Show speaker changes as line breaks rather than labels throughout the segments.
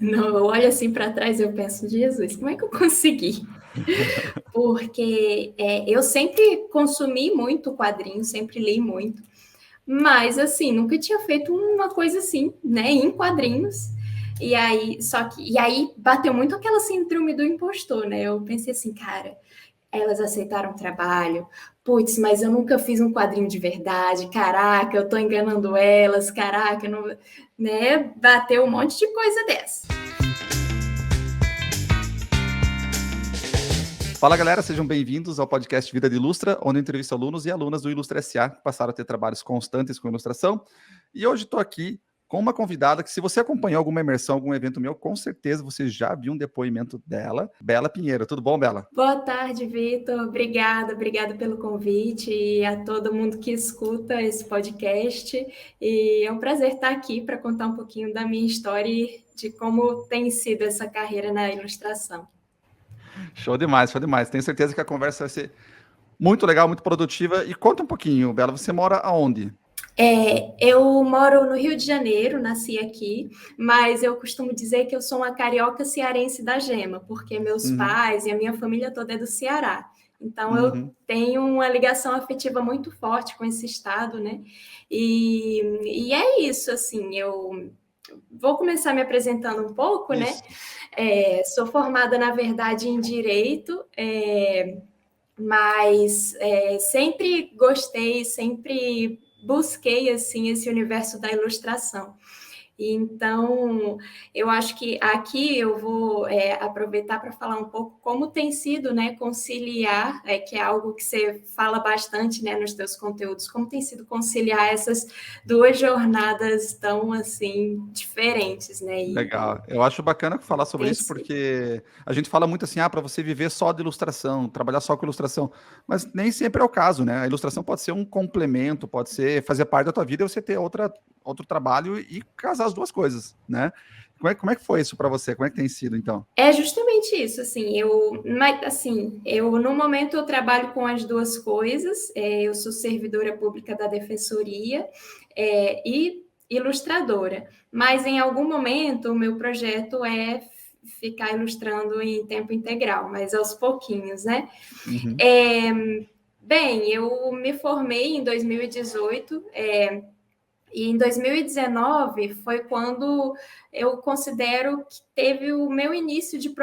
Não, eu olho assim para trás e eu penso, Jesus, como é que eu consegui? Porque eu sempre consumi muito quadrinho, sempre li muito, mas assim, nunca tinha feito uma coisa assim, né, em quadrinhos. E aí bateu muito aquela síndrome do impostor, né? Eu pensei assim, cara, elas aceitaram o trabalho, putz, mas eu nunca fiz um quadrinho de verdade, caraca, eu tô enganando elas, caraca, eu não, né? Bateu um monte de coisa dessa.
Fala galera, sejam bem-vindos ao podcast Vida de Ilustra, onde eu entrevisto alunos e alunas do Ilustra SA que passaram a ter trabalhos constantes com ilustração. E hoje estou aqui com uma convidada que, se você acompanhou alguma imersão, algum evento meu, com certeza você já viu um depoimento dela, Bela Pinheiro. Tudo bom, Bela?
Boa tarde, Vitor. Obrigada pelo convite e a todo mundo que escuta esse podcast. E é um prazer estar aqui para contar um pouquinho da minha história e de como tem sido essa carreira na ilustração.
Show demais, show demais. Tenho certeza que a conversa vai ser muito legal, muito produtiva. E conta um pouquinho, Bela, você mora aonde?
Eu moro no Rio de Janeiro, nasci aqui, mas eu costumo dizer que eu sou uma carioca cearense da gema, porque meus
Uhum,
pais e a minha família toda é do Ceará. Então eu
uhum.
tenho uma ligação afetiva muito forte com esse estado, né? E é isso, assim, eu vou começar me apresentando um pouco, né?
Isso.
Sou formada, na verdade, em Direito, mas sempre gostei, sempre busquei assim esse universo da ilustração. Então, eu acho que aqui eu vou aproveitar para falar um pouco como tem sido, né, conciliar, que é algo que você fala bastante, né, nos teus conteúdos, como tem sido conciliar essas duas jornadas tão, assim, diferentes, né, e
Legal. Eu acho bacana falar sobre
tem
isso
sido.
porque a gente fala muito assim, para você viver só de ilustração, trabalhar só com ilustração, mas nem sempre é o caso, né? A ilustração pode ser um complemento, pode ser fazer parte da tua vida e você ter outro trabalho e casar as duas coisas, né? Como é que foi isso para você? Como é que tem sido, então?
É justamente isso, assim, mas, assim, no momento eu trabalho com as duas coisas, eu sou servidora pública da Defensoria, e ilustradora, mas em algum momento o meu projeto é ficar ilustrando em tempo integral, mas aos pouquinhos, né?
Uhum,
É, bem, eu me formei em 2018, e em 2019 foi quando eu considero que teve o meu início de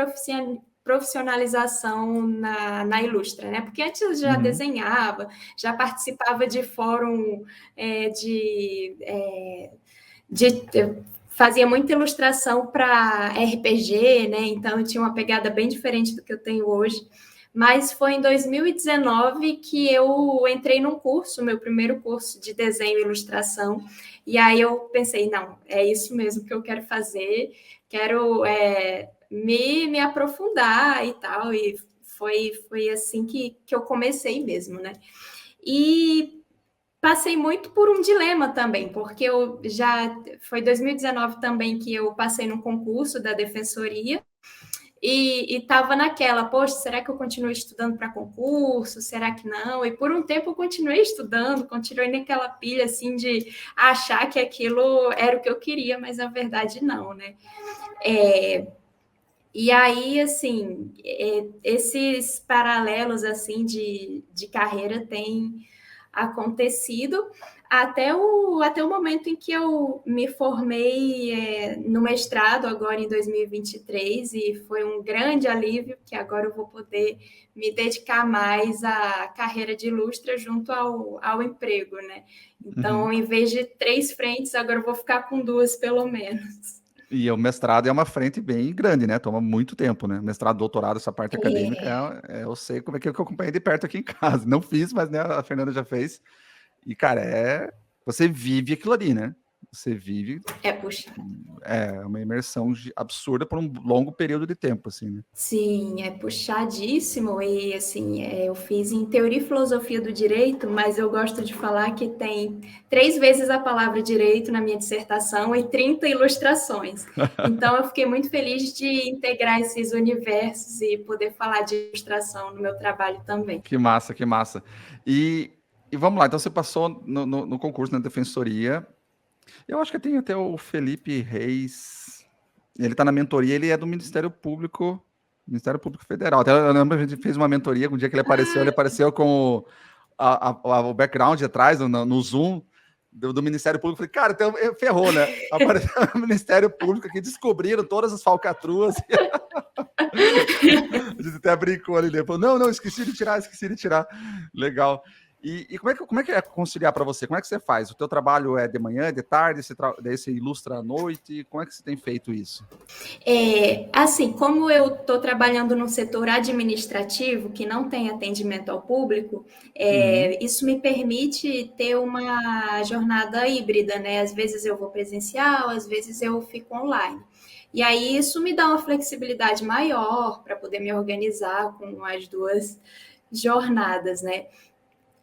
profissionalização na Ilustra, né? Porque antes eu já
uhum,
desenhava, já participava de fórum é, de, é, de fazia muita ilustração para RPG, né? Então eu tinha uma pegada bem diferente do que eu tenho hoje. Mas foi em 2019 que eu entrei num curso, meu primeiro curso de desenho e ilustração, e aí eu pensei, não, é isso mesmo que eu quero fazer, quero me aprofundar e tal, e foi assim que eu comecei mesmo, né? E passei muito por um dilema também, porque eu já foi 2019 também que eu passei no concurso da Defensoria e estava naquela, poxa, será que eu continuo estudando para concurso? Será que não? E por um tempo eu continuei estudando, continuei naquela pilha assim de achar que aquilo era o que eu queria, mas na verdade não, né? E aí, assim, esses paralelos assim de carreira têm acontecido até o momento em que eu me formei no mestrado, agora em 2023, e foi um grande alívio, que agora eu vou poder me dedicar mais à carreira de ilustra junto ao emprego, né?
uhum.
Então, em vez de 3 frentes, agora eu vou ficar com 2, pelo menos.
E o mestrado é uma frente bem grande, né? Toma muito tempo, né? Mestrado, doutorado, essa parte acadêmica, eu sei como é que eu acompanhei de perto aqui em casa. Não fiz, mas né, a Fernanda já fez. E, cara, você vive aquilo ali, né? Você vive
Puxa.
uma imersão absurda por um longo período de tempo, assim, né?
Sim, é puxadíssimo e assim, eu fiz em Teoria e Filosofia do Direito, mas eu gosto de falar que tem 3 vezes a palavra direito na minha dissertação e 30 ilustrações. Então eu fiquei muito feliz de integrar esses universos e poder falar de ilustração no meu trabalho também.
Que massa, que massa. E vamos lá, então você passou no concurso na Defensoria. Eu acho que tem até o Felipe Reis. Ele está na mentoria, ele é do Ministério Público Federal. Até eu lembro que a gente fez uma mentoria, um dia que ele apareceu com o background atrás, no Zoom, do Ministério Público. Falei, cara, então, ferrou, né? Apareceu o Ministério Público aqui, descobriram todas as falcatruas. A gente até brincou ali, falou, não, esqueci de tirar. Legal. E como é que é conciliar para você? Como é que você faz? O teu trabalho é de manhã, de tarde? Daí você ilustra à noite? Como é que você tem feito isso?
Assim, como eu estou trabalhando no setor administrativo, que não tem atendimento ao público, isso me permite ter uma jornada híbrida, né? Às vezes eu vou presencial, às vezes eu fico online. E aí isso me dá uma flexibilidade maior para poder me organizar com as duas jornadas, né?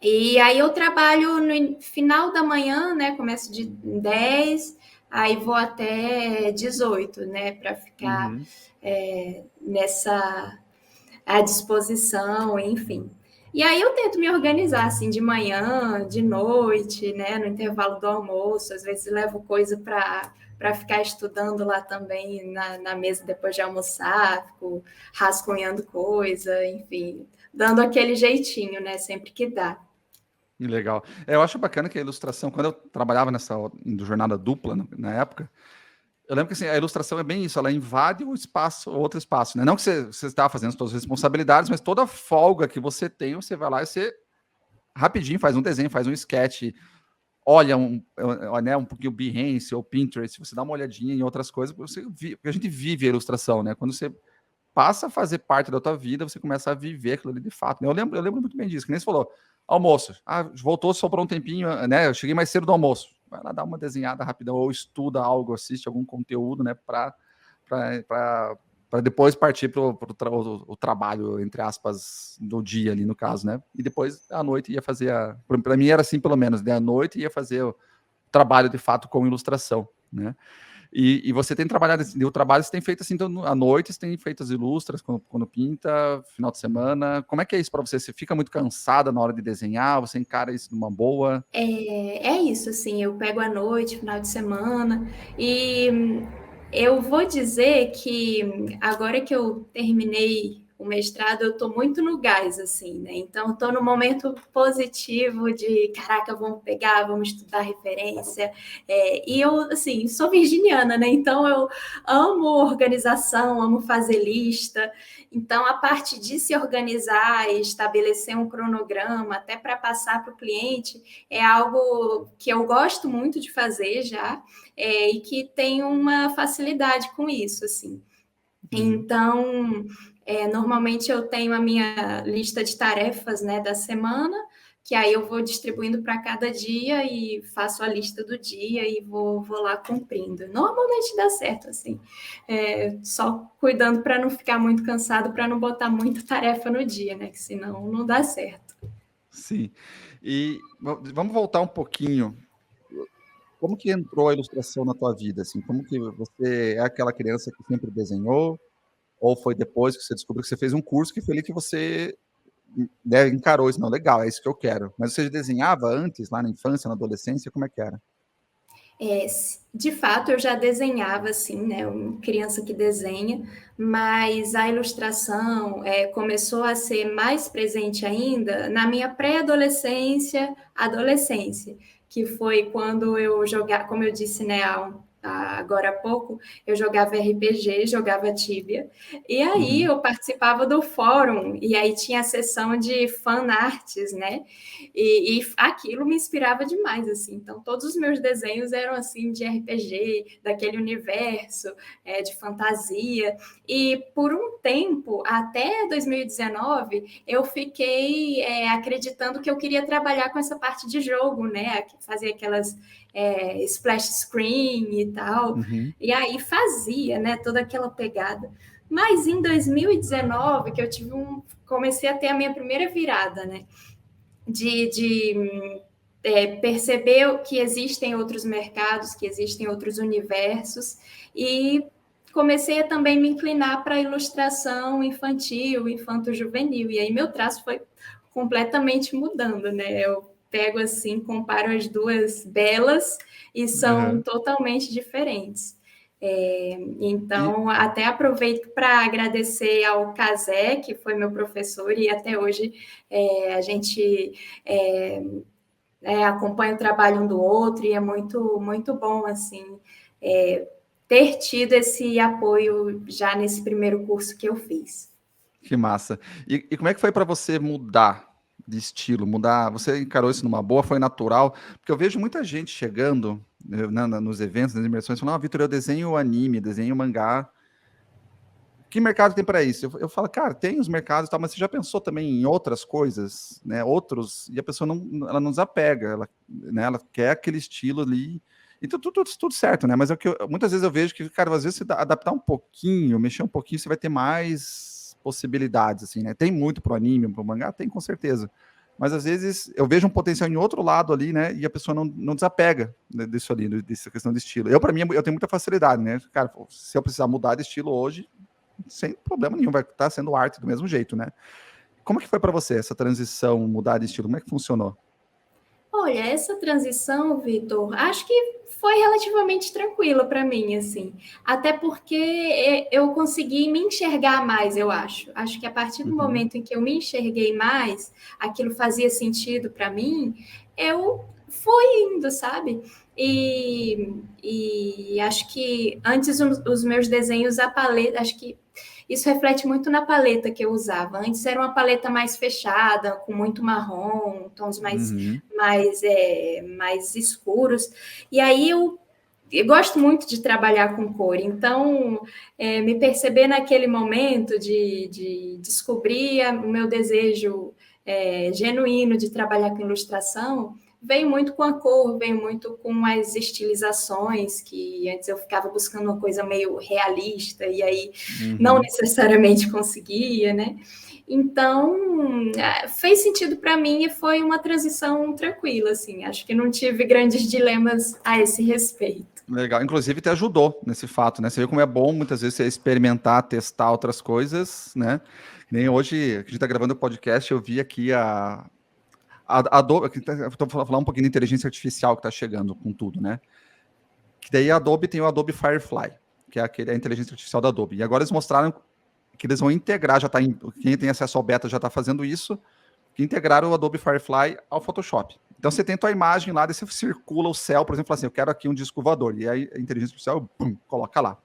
E aí eu trabalho no final da manhã, né? Começo de 10, aí vou até 18, né? Para ficar nessa à disposição, enfim. E aí eu tento me organizar assim de manhã, de noite, né? No intervalo do almoço, às vezes levo coisa para ficar estudando lá também na mesa depois de almoçar, fico rascunhando coisa, enfim, dando aquele jeitinho, né? Sempre que dá.
Legal. Eu acho bacana que a ilustração, quando eu trabalhava nessa jornada dupla na época, eu lembro que assim, a ilustração é bem isso, ela invade o espaço, outro espaço, né? Não que você está fazendo as suas responsabilidades, mas toda folga que você tem, você vai lá e você rapidinho faz um desenho, faz um sketch, olha né, um pouquinho o Behance ou Pinterest, você dá uma olhadinha em outras coisas, porque a gente vive a ilustração, né? Quando você passa a fazer parte da tua vida, você começa a viver aquilo ali de fato. Né? Eu lembro muito bem disso, que nem você falou, almoço, voltou, sobrou um tempinho, né? Eu cheguei mais cedo do almoço, vai lá dar uma desenhada rapidão, ou estuda algo, assiste algum conteúdo, né? Para depois partir para o trabalho, entre aspas, do dia ali, no caso, né? E depois, à noite, ia fazer para mim era assim, pelo menos, né? À noite ia fazer o trabalho, de fato, com ilustração, né? E você tem trabalhado, o trabalho você tem feito assim, então, à noite você tem feito as ilustras, quando pinta, final de semana. Como é que é isso para você? Você fica muito cansada na hora de desenhar? Você encara isso numa boa?
É isso, assim, eu pego à noite, final de semana, e eu vou dizer que agora que eu terminei o mestrado, eu estou muito no gás, assim, né? Então, estou no momento positivo de, caraca, vamos pegar, vamos estudar referência. E eu, assim, sou virginiana, né? Então, eu amo organização, amo fazer lista. Então, a parte de se organizar e estabelecer um cronograma, até para passar para o cliente, é algo que eu gosto muito de fazer já, e que tem uma facilidade com isso, assim. Então, normalmente eu tenho a minha lista de tarefas, né, da semana, que aí eu vou distribuindo para cada dia e faço a lista do dia e vou lá cumprindo. Normalmente dá certo, assim. Só cuidando para não ficar muito cansado, para não botar muita tarefa no dia, né, que senão não dá certo.
Sim. E vamos voltar um pouquinho. Como que entrou a ilustração na tua vida? Assim, como que você é aquela criança que sempre desenhou? Ou foi depois que você descobriu que você fez um curso que foi ali que você, né, encarou isso? Não, legal, é isso que eu quero. Mas você desenhava antes, lá na infância, na adolescência? Como é que era?
De fato, eu já desenhava, assim, né? Uma criança que desenha, mas a ilustração começou a ser mais presente ainda na minha pré-adolescência, adolescência, que foi quando eu jogava, como eu disse, né, agora há pouco, eu jogava RPG, jogava Tibia, e aí eu participava do fórum, e aí tinha a sessão de fanarts, né? E aquilo me inspirava demais, assim. Então, todos os meus desenhos eram, assim, de RPG, daquele universo, de fantasia. E, por um tempo, até 2019, eu fiquei acreditando que eu queria trabalhar com essa parte de jogo, né? Fazer aquelas splash screen e tal. E aí fazia, né? Toda aquela pegada. Mas, em 2019, que eu comecei a ter a minha primeira virada, né? De perceber que existem outros mercados, que existem outros universos, e comecei a também me inclinar para a ilustração infantil, infanto-juvenil, e aí meu traço foi completamente mudando, né? Eu pego assim, comparo as duas belas e são totalmente diferentes. Então, até aproveito para agradecer ao Casé, que foi meu professor, e até hoje a gente acompanha o trabalho um do outro, e é muito, muito bom, assim, ter tido esse apoio já nesse primeiro curso que eu fiz.
Que massa. E como é que foi para você mudar de estilo, mudar? Você encarou isso numa boa, foi natural? Porque eu vejo muita gente chegando nos eventos, nas imersões, falando: Vitor, eu desenho anime, desenho mangá. Que mercado tem para isso? Eu falo, cara, tem os mercados e tal, mas você já pensou também em outras coisas, né? Outros, e a pessoa ela não desapega, ela quer aquele estilo ali. E tudo certo, né? Mas é o que muitas vezes eu vejo que, cara, às vezes você adaptar um pouquinho, mexer um pouquinho, você vai ter mais possibilidades, assim, né? Tem muito pro anime, pro mangá, tem com certeza. Mas às vezes eu vejo um potencial em outro lado ali, né? E a pessoa não desapega disso ali, dessa questão de estilo. Para mim, eu tenho muita facilidade, né? Cara, se eu precisar mudar de estilo hoje, sem problema nenhum, vai estar sendo arte do mesmo jeito, né? Como é que foi para você essa transição, mudar de estilo? Como é que funcionou?
Olha, essa transição, Vitor, acho que foi relativamente tranquila para mim, assim. Até porque eu consegui me enxergar mais, eu acho. Acho que a partir do momento em que eu me enxerguei mais, aquilo fazia sentido para mim, eu fui indo, sabe? E acho que antes os meus desenhos, a paleta, acho que isso reflete muito na paleta que eu usava. Antes era uma paleta mais fechada, com muito marrom, tons mais escuros. E aí eu gosto muito de trabalhar com cor, então me perceber naquele momento de descobrir o meu desejo genuíno de trabalhar com ilustração veio muito com a cor, veio muito com as estilizações, que antes eu ficava buscando uma coisa meio realista, e aí não necessariamente conseguia, né? Então, fez sentido para mim e foi uma transição tranquila, assim. Acho que não tive grandes dilemas a esse respeito.
Legal. Inclusive, te ajudou nesse fato, né? Você viu como é bom, muitas vezes, você experimentar, testar outras coisas, né? Nem hoje, que a gente está gravando o podcast, eu vi aqui a Adobe, estou falando um pouquinho de inteligência artificial que está chegando com tudo, né? Que daí a Adobe tem o Adobe Firefly, que é a inteligência artificial da Adobe. E agora eles mostraram que eles vão integrar, quem tem acesso ao beta já está fazendo isso, que integraram o Adobe Firefly ao Photoshop. Então você tem tua imagem lá, daí você circula o céu, por exemplo, fala assim, eu quero aqui um disco voador. E aí a inteligência artificial, coloca lá.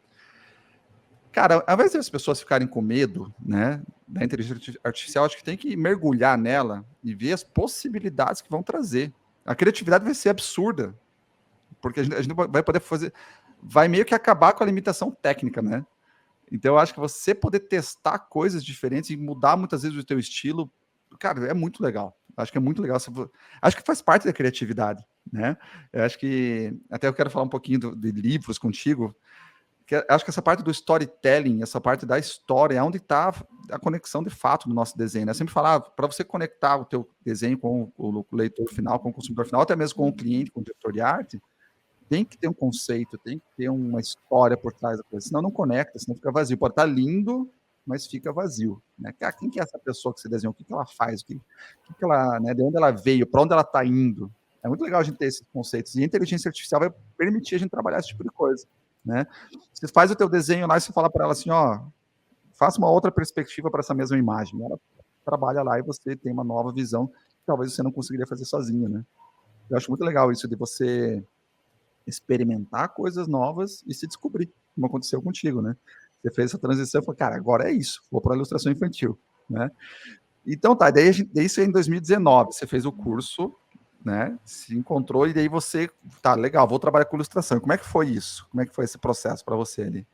Cara, ao invés das pessoas ficarem com medo, né, da inteligência artificial, acho que tem que mergulhar nela e ver as possibilidades que vão trazer. A criatividade vai ser absurda, porque a gente vai poder fazer, vai meio que acabar com a limitação técnica, né? Então eu acho que você poder testar coisas diferentes e mudar muitas vezes o teu estilo, cara, é muito legal. Acho que é muito legal. Acho que faz parte da criatividade, né? Eu acho que até eu quero falar um pouquinho de livros contigo. Acho que essa parte do storytelling, essa parte da história, é onde está a conexão de fato do nosso desenho. Né? Eu sempre falava, para você conectar o teu desenho com o leitor final, com o consumidor final, até mesmo com o cliente, com o diretor de arte, tem que ter um conceito, tem que ter uma história por trás da coisa, senão não conecta, senão fica vazio. Pode estar lindo, mas fica vazio. Né? Quem que é essa pessoa que você desenhou? O que ela faz? Que ela, né, de onde ela veio? Para onde ela está indo? É muito legal a gente ter esses conceitos. E a inteligência artificial vai permitir a gente trabalhar esse tipo de coisa. Né? Você faz o teu desenho lá e você fala para ela assim, ó, faça uma outra perspectiva para essa mesma imagem. Ela trabalha lá e você tem uma nova visão que talvez você não conseguiria fazer sozinho, né? Eu acho muito legal isso de você experimentar coisas novas e se descobrir, como aconteceu contigo, né? Você fez essa transição e falou, cara, agora é isso, vou para a ilustração infantil, né? Então tá, daí isso em 2019, você fez o curso, né? Se encontrou e daí você, tá, legal, vou trabalhar com ilustração. Como é que foi isso? Como é que foi esse processo para você ali?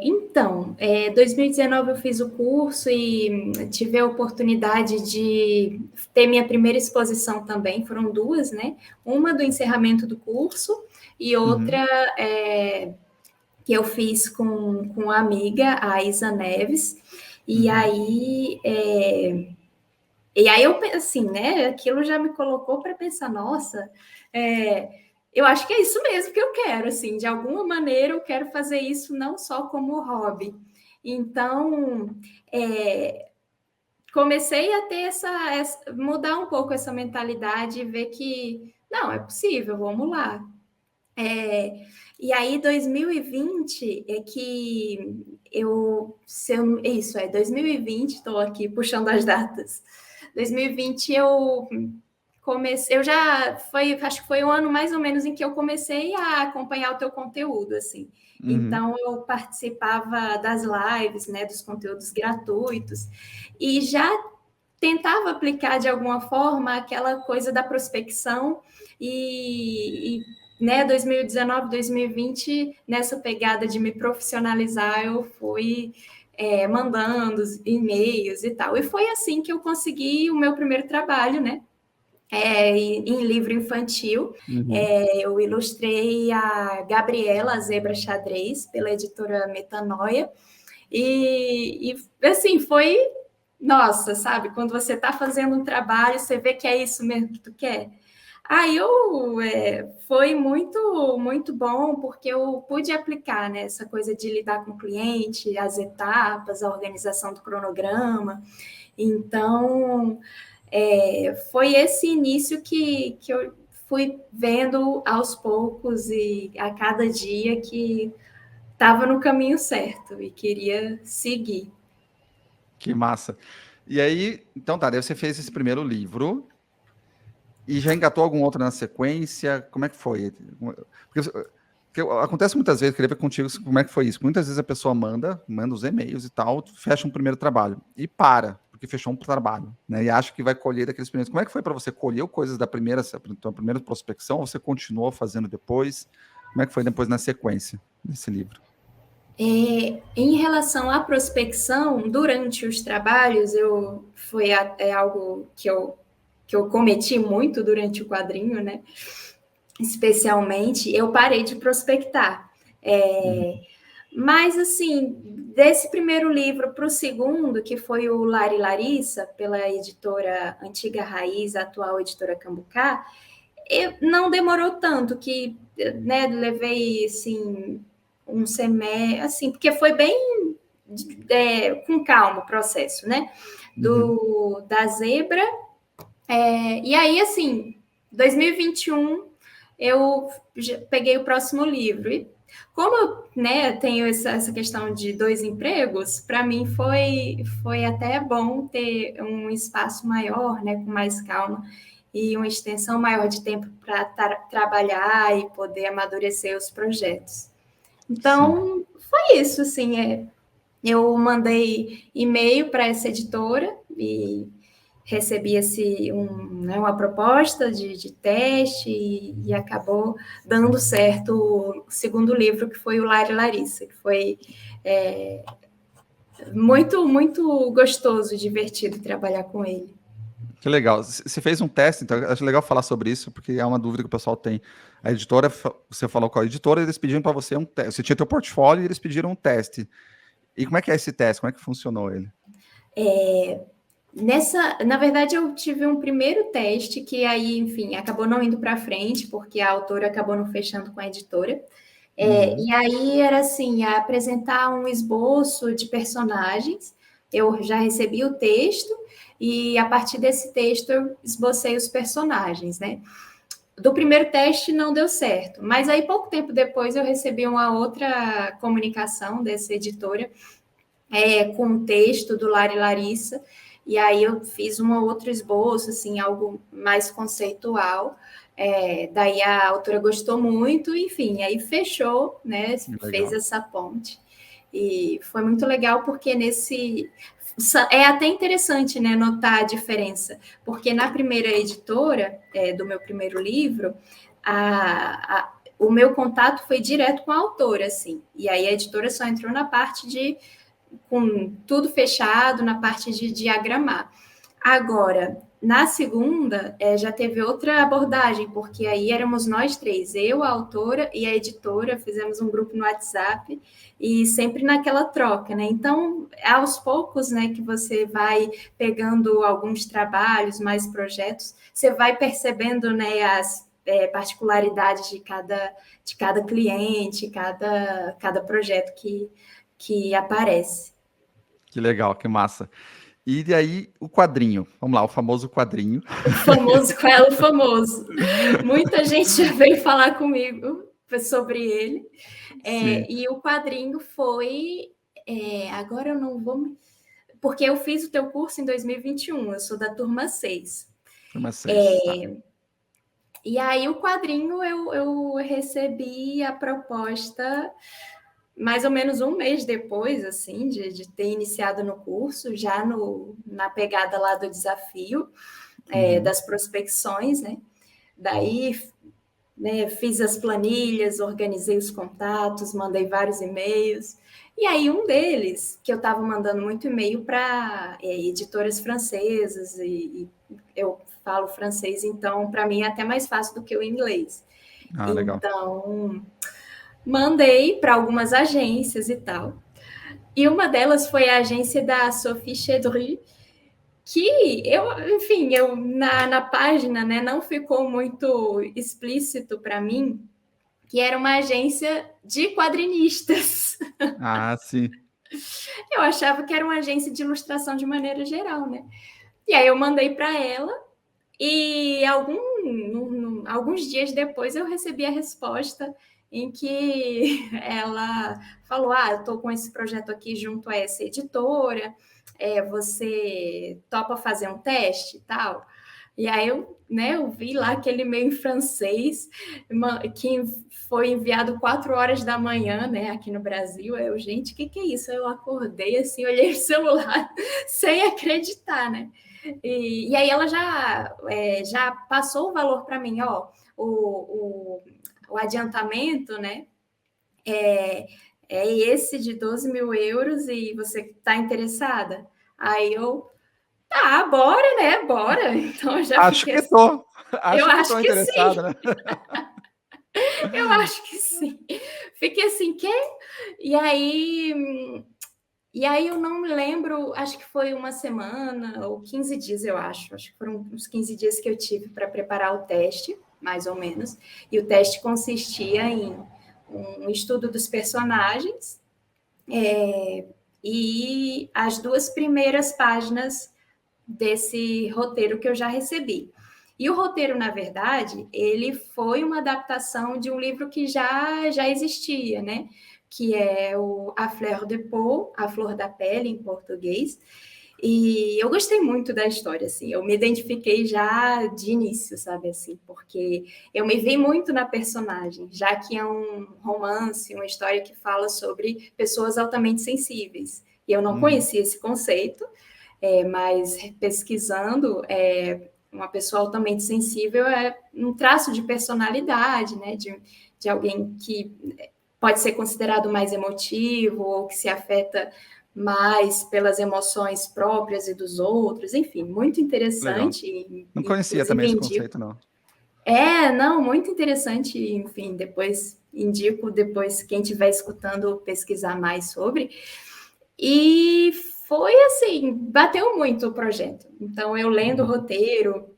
Então, 2019 eu fiz o curso e tive a oportunidade de ter minha primeira exposição também, foram duas, né? Uma do encerramento do curso e outra que eu fiz com uma amiga, a Isa Neves, e aí eu, assim, né, aquilo já me colocou para pensar, nossa, eu acho que é isso mesmo que eu quero, assim, de alguma maneira eu quero fazer isso não só como hobby. Então, comecei a ter mudar um pouco essa mentalidade e ver que, não, é possível, vamos lá. E aí, 2020 é que isso, 2020, estou aqui puxando as datas. 2020 eu comecei, acho que foi um ano mais ou menos em que eu comecei a acompanhar o teu conteúdo, assim. Então, eu participava das lives, né, dos conteúdos gratuitos, e já tentava aplicar de alguma forma aquela coisa da prospecção né, 2019, 2020, nessa pegada de me profissionalizar, eu fui mandando e-mails e tal. E foi assim que eu consegui o meu primeiro trabalho, né? Em livro infantil. Eu ilustrei a Gabriela, a Zebra Xadrez, pela editora Metanoia. E assim, foi... Nossa, sabe? Quando você está fazendo um trabalho, você vê que é isso mesmo que tu quer. Aí foi muito, muito bom, porque eu pude aplicar, né, essa coisa de lidar com o cliente, as etapas, a organização do cronograma. Então, foi esse início que eu fui vendo aos poucos e a cada dia que estava no caminho certo e queria seguir.
Que massa. E aí, então tá, daí você fez esse primeiro livro e já engatou algum outro na sequência? Como é que foi? Porque acontece muitas vezes, queria ver contigo como é que foi isso. Muitas vezes a pessoa manda os e-mails e tal, fecha um primeiro trabalho e para, porque fechou um trabalho, né? E acha que vai colher daqueles primeiros. Como é que foi para você? Colheu coisas da tua primeira prospecção ou você continuou fazendo depois? Como é que foi depois na sequência desse livro?
Em relação à prospecção, durante os trabalhos, foi algo que eu cometi muito durante o quadrinho, né? Especialmente, eu parei de prospectar. Mas, assim, desse primeiro livro para o segundo, que foi o Lar e Larissa, pela editora Antiga Raiz, atual editora Cambucá, não demorou tanto, que, né, levei, assim, um semestre, assim, porque foi bem com calma o processo, né? Da Zebra. E aí, assim, 2021, eu peguei o próximo livro. E como eu, né, tenho essa questão de 2 empregos, para mim foi até bom ter um espaço maior, né, com mais calma, e uma extensão maior de tempo para trabalhar e poder amadurecer os projetos. Então, foi isso, assim, eu mandei e-mail para essa editora e recebi uma proposta de teste e acabou dando certo o segundo livro, que foi o Lar e Larissa, que foi muito, muito gostoso, divertido trabalhar com ele.
Que legal. Você fez um teste, então acho legal falar sobre isso, porque é uma dúvida que o pessoal tem. A editora, você falou com a editora, eles pediram para você um teste. Você tinha teu portfólio e eles pediram um teste. E como é que é esse teste? Como é que funcionou ele?
Na verdade, eu tive um primeiro teste que aí, enfim, acabou não indo para frente, porque a autora acabou não fechando com a editora. E aí era assim, apresentar um esboço de personagens. Eu já recebi o texto e a partir desse texto eu esbocei os personagens, né? Do primeiro teste não deu certo, mas aí pouco tempo depois eu recebi uma outra comunicação dessa editora com o texto do Lar e Larissa, e aí eu fiz um outro esboço, assim, algo mais conceitual. Daí a autora gostou muito, enfim, aí fechou, né? Fez essa ponte. E foi muito legal, porque é até interessante, né, notar a diferença, porque na primeira editora do meu primeiro livro, o meu contato foi direto com a autora, assim, e aí a editora só entrou na parte com tudo fechado, na parte de diagramar. Agora, na segunda, já teve outra abordagem, porque aí éramos nós três, eu, a autora e a editora, fizemos um grupo no WhatsApp e sempre naquela troca, né? Então, aos poucos, né, que você vai pegando alguns trabalhos, mais projetos, você vai percebendo, né, as particularidades de cada cliente, cada projeto que aparece.
Que legal, que massa. E daí o quadrinho, vamos lá, o famoso quadrinho.
O famoso. Muita gente já veio falar comigo. sobre ele. E o quadrinho foi... agora eu não vou... Porque eu fiz o teu curso em 2021, eu sou da turma 6.
Turma 6, tá.
E aí o quadrinho eu recebi a proposta mais ou menos um mês depois, assim, de ter iniciado no curso, já na pegada lá do desafio, das prospecções, né? Daí, né, fiz as planilhas, organizei os contatos, mandei vários e-mails. E aí um deles, que eu estava mandando muito e-mail para editoras francesas, e eu falo francês, então para mim é até mais fácil do que o inglês.
Legal.
Então, mandei para algumas agências e tal. E uma delas foi a agência da Sophie Chedru, que eu na página, né, não ficou muito explícito para mim que era uma agência de quadrinistas.
Sim.
Eu achava que era uma agência de ilustração de maneira geral, né? E aí eu mandei para ela e alguns dias depois eu recebi a resposta em que ela falou: eu estou com esse projeto aqui junto a essa editora, você topa fazer um teste e tal? E aí eu vi lá aquele e-mail em francês que foi enviado 4 horas da manhã, né, aqui no Brasil. Gente, o que é isso? Eu acordei assim, olhei o celular sem acreditar, né? E aí ela já passou o valor para mim, o adiantamento, né? É esse de 12 mil euros e você está interessada? Aí tá, bora, né? Bora. Então eu já
Acho que tô. Acho que tô interessada, né?
Eu acho que sim. Fiquei assim, quê? E aí eu não me lembro, acho que foi uma semana ou 15 dias, eu acho. Acho que foram uns 15 dias que eu tive para preparar o teste, mais ou menos. E o teste consistia em um estudo dos personagens e as 2 primeiras páginas desse roteiro que eu já recebi. E o roteiro, na verdade, ele foi uma adaptação de um livro que já existia, né? Que é A Fleur de Peau, A Flor da Pele, em português. E eu gostei muito da história, assim. Eu me identifiquei já de início, sabe, assim, porque eu me vi muito na personagem, já que é um romance, uma história que fala sobre pessoas altamente sensíveis. E eu não conhecia esse conceito, mas pesquisando, uma pessoa altamente sensível é um traço de personalidade, né? De alguém que pode ser considerado mais emotivo ou que se afeta mais pelas emoções próprias e dos outros, enfim, muito interessante.
Não conhecia também esse conceito, não.
Não, muito interessante, enfim, depois indico, quem estiver escutando, pesquisar mais sobre. E foi assim, bateu muito o projeto. Então, eu lendo o roteiro,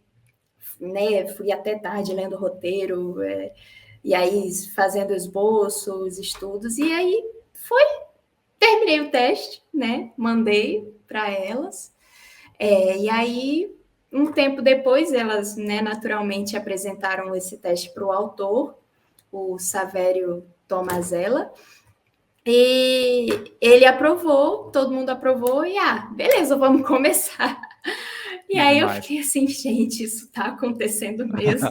né, fui até tarde lendo o roteiro, e aí fazendo esboços, estudos, e aí terminei o teste, né, mandei para elas, e aí, um tempo depois, elas, né, naturalmente apresentaram esse teste para o autor, o Savério Tomazella, e ele aprovou, todo mundo aprovou, e beleza, vamos começar. E aí eu fiquei assim, gente, isso está acontecendo mesmo.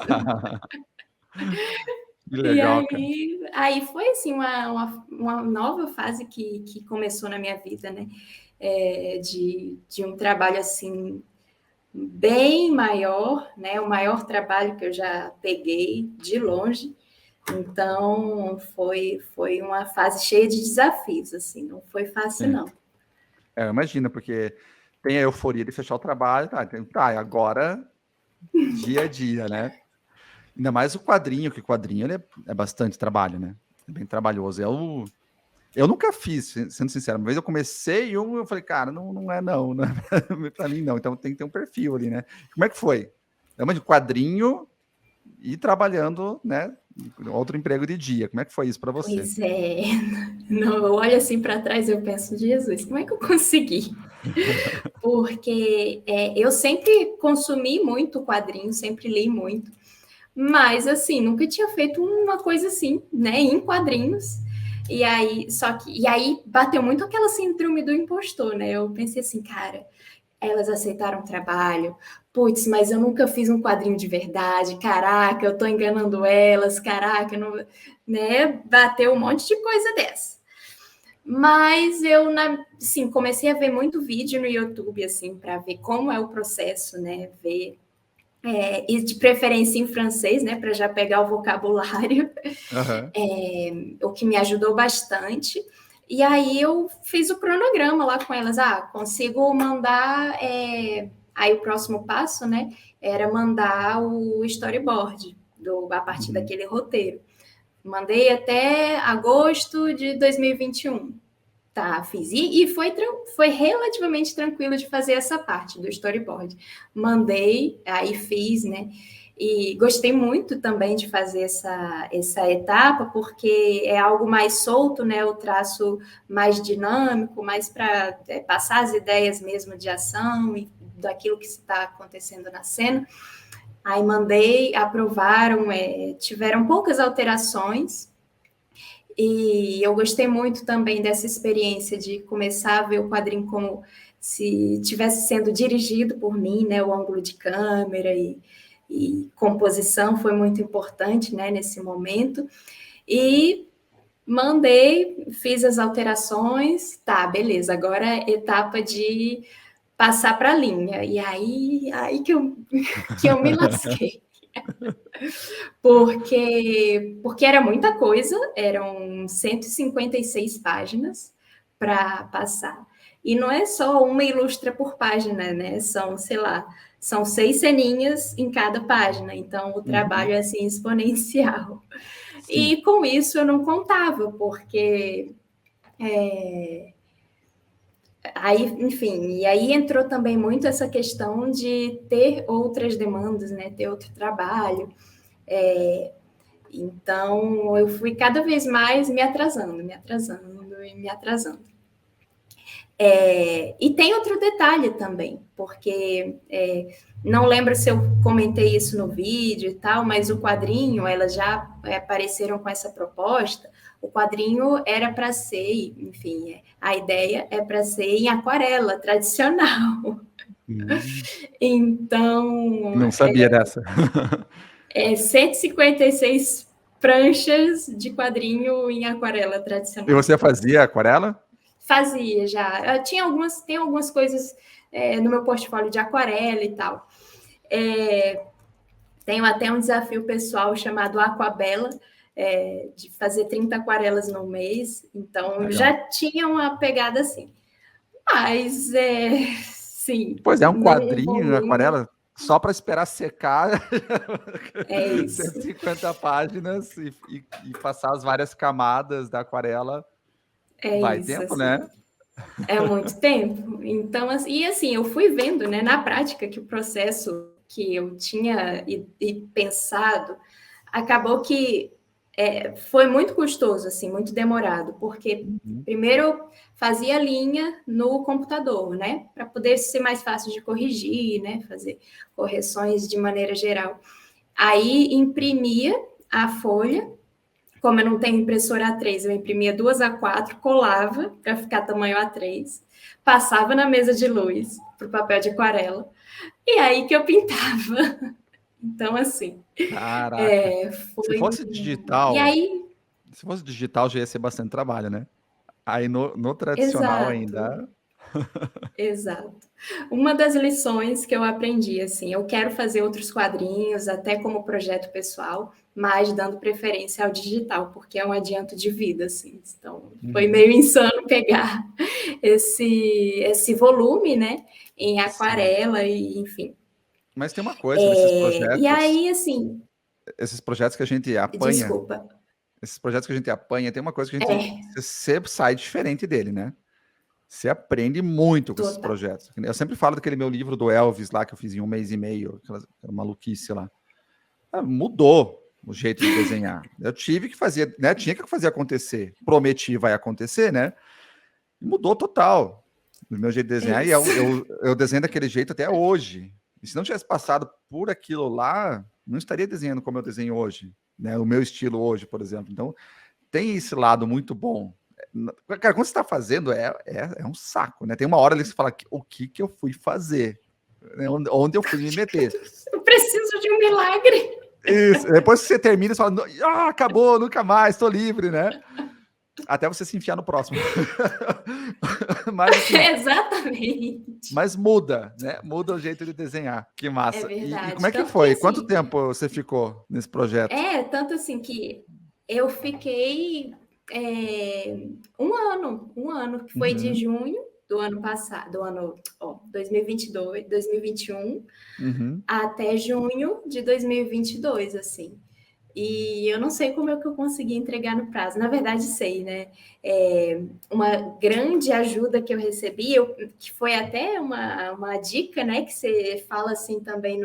Que legal,
e aí foi assim, uma nova fase que começou na minha vida, né? De um trabalho assim bem maior, né? O maior trabalho que eu já peguei de longe. Então, foi uma fase cheia de desafios, assim, não foi fácil, não.
Eu imagino, porque tem a euforia de fechar o trabalho, agora, dia a dia, né? Ainda mais o quadrinho, que o quadrinho ele é bastante trabalho, né? É bem trabalhoso. Eu nunca fiz, sendo sincero. Uma vez eu comecei eu falei, cara, não é para mim não. Então tem que ter um perfil ali, né? Como é que foi? É uma de quadrinho e trabalhando, né? Outro emprego de dia. Como é que foi isso para você?
Pois é. Não, eu olho assim para trás e eu penso, Jesus, como é que eu consegui? Porque eu sempre consumi muito quadrinho, sempre li muito, Mas, assim, nunca tinha feito uma coisa assim, né, em quadrinhos. E aí bateu muito aquela síndrome do impostor, né? Eu pensei assim, cara, elas aceitaram o trabalho, putz, mas eu nunca fiz um quadrinho de verdade, caraca, eu tô enganando elas, caraca, não, né? Bateu um monte de coisa dessa. Mas eu, assim, comecei a ver muito vídeo no YouTube, assim, para ver como é o processo, né? Ver e de preferência em francês, né, para já pegar o vocabulário, o que me ajudou bastante. E aí eu fiz o cronograma lá com elas. Consigo mandar. Aí o próximo passo, né, era mandar o storyboard a partir daquele roteiro. Mandei até agosto de 2021. Tá, fiz. E foi relativamente tranquilo de fazer essa parte do storyboard. Mandei, aí fiz, né? E gostei muito também de fazer essa etapa, porque é algo mais solto, né? O traço mais dinâmico, mais para passar as ideias mesmo de ação e daquilo que está acontecendo na cena. Aí mandei, aprovaram, tiveram poucas alterações. E eu gostei muito também dessa experiência de começar a ver o quadrinho como se estivesse sendo dirigido por mim, né? O ângulo de câmera e composição foi muito importante, né? Nesse momento. E mandei, fiz as alterações, tá, beleza. Agora é etapa de passar para a linha. E aí que eu me lasquei. Porque era muita coisa, eram 156 páginas para passar. E não é só uma ilustra por página, né? São, sei lá, são 6 ceninhas em cada página. Então, o trabalho é assim exponencial.
Sim.
E com isso eu não contava, porque aí, enfim, e aí entrou também muito essa questão de ter outras demandas, né? Ter outro trabalho. Então, eu fui cada vez mais me atrasando. E tem outro detalhe também, porque não lembro se eu comentei isso no vídeo e tal, mas o quadrinho, elas já apareceram com essa proposta. O quadrinho era para ser, enfim, a ideia é para ser em aquarela tradicional. Então,
Não sabia dessa.
156 pranchas de quadrinho em aquarela
E
tradicional.
você fazia aquarela?
Fazia já. Tem algumas coisas no meu portfólio de aquarela e tal. Tenho até um desafio pessoal chamado Aquabela, de fazer 30 aquarelas no mês. Então,
Legal.
já tinha uma pegada assim. Mas, sim.
Pois é, um quadrinho em aquarela, só para esperar secar
É isso.
150 páginas e passar as várias camadas da aquarela. Vai
isso,
tempo,
assim.
né?
É muito tempo. Então, assim, eu fui vendo, né, na prática que o processo que eu tinha pensado acabou que foi muito custoso, assim, muito demorado, porque primeiro eu fazia linha no computador, né, para poder ser mais fácil de corrigir, né, fazer correções de maneira geral. Aí imprimia a folha. Como eu não tenho impressora A3, eu imprimia 2 A4, colava para ficar tamanho A3, passava na mesa de luz para o papel de aquarela, e aí que eu pintava. Então, assim.
Caraca. Se
Foi.
fosse
E
digital,
aí.
já ia ser bastante trabalho, né? Aí no tradicional
Exato.
ainda.
Exato. Uma das lições que eu aprendi, assim, eu quero fazer outros quadrinhos, até como projeto pessoal, mas dando preferência ao digital, porque é um adianto de vida, assim. Então, foi meio insano pegar esse volume, né, em aquarela e, enfim.
Mas tem uma coisa nesses
E
projetos,
aí, assim,
esses projetos que a gente apanha,
desculpa.
tem uma coisa que a gente sempre sai diferente dele, né? Você aprende muito com esses
Total.
projetos. Eu sempre falo daquele meu livro do Elvis lá, que eu fiz em 1 mês e meio, aquela maluquice lá. Mudou o jeito de desenhar. Eu tive que fazer, né? Tinha que fazer acontecer. Prometi, vai acontecer, né? E mudou total o meu jeito de desenhar. E eu desenho daquele jeito até hoje. E se não tivesse passado por aquilo lá, não estaria desenhando como eu desenho hoje, né? O meu estilo hoje, por exemplo. Então, tem esse lado muito bom. Cara, quando você está fazendo, é um saco, né? Tem uma hora ali que você fala, o que eu fui fazer? Né? Onde eu fui me meter?
Eu preciso de um milagre.
Isso. Depois que você termina, você fala, acabou, nunca mais, estou livre, né? Até você se enfiar no próximo. Mas, assim,
Exatamente.
mas muda, né? Muda o jeito de desenhar. Que massa.
É verdade.
E como é que
Tanto
foi?
que, assim,
Quanto tempo você ficou nesse projeto?
tanto assim que eu fiquei um ano, que foi de junho do ano passado, 2022, 2021,
Uhum.
até junho de 2022, assim. E eu não sei como é que eu consegui entregar no prazo. Na verdade, sei, né? Uma grande ajuda que eu recebi, que foi até uma dica, né? Que você fala assim também